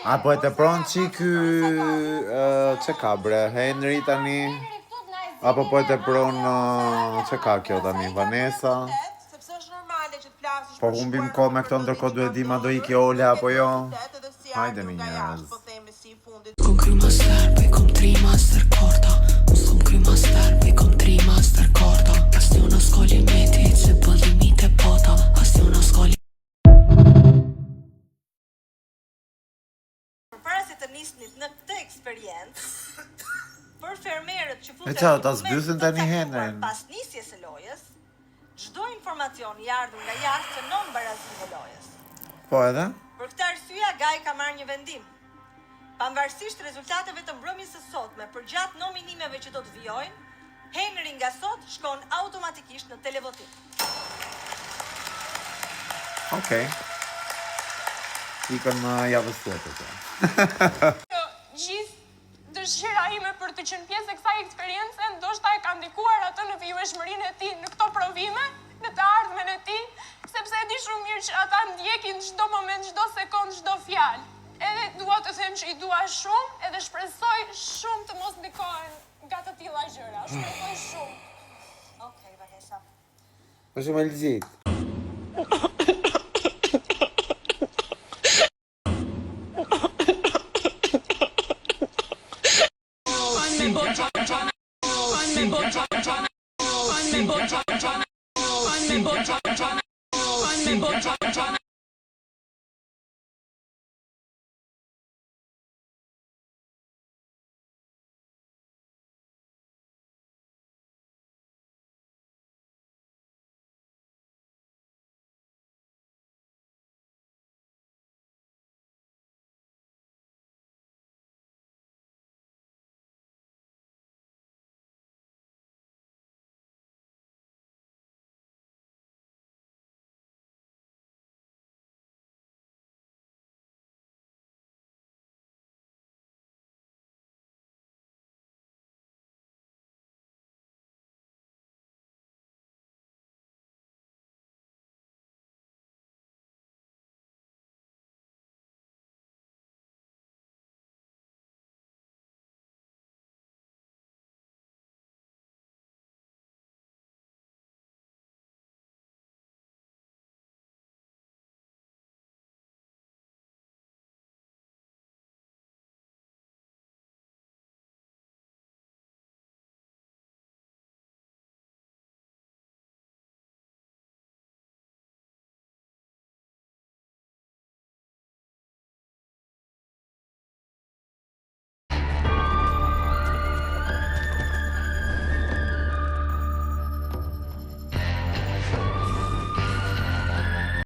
Apo e të pronë që ky... që ka bre, Henry tani? Apo po e të pronë... që ka kjo tani, Vanessa? Po humbim ko me këto ndërko duhet di ma do iki Ole apo jo? Hajde një njerëz. Kom kry master, po i kom 3 master korta. Unë kom kry master, po i kom 3 master korta. Asnjona s'ka limiti, se po limite pota. Asnjona s'ka limiti. Përpara se të nisnit në këtë eksperiencë, për fermerët që E qa, ta zbysin tani Henrin. pas nisjes së lojës, çdo informacion i ardhur nga jashtë non barazim e lojës. Po edhe? Për këtë arsye Gai ka marrë një vendim. Pavarësisht rezultateve të mbrëmjes së sotme për gjatë nominimeve që do të vijojnë, Henry nga sot shkon automatikisht në televotim. Okej. Ikën në javës tjetër. Gjithë dëshira ime për të qenë pjesë e kësaj eksperiencë, ndoshta e ka ndikuar atë në vijshmërinë e tij në këto provime, në të ardhmen e tij, sepse e di shumë mirë që ata ndjekin çdo moment, çdo sekond, çdo fjalë. Edhe dua të them që i dua shumë, edhe shpresoj shumë të mos ndikohen nga të tilla gjëra. Shpresoj shumë. Okej, Vanessa. Po shumë Elzit. I'm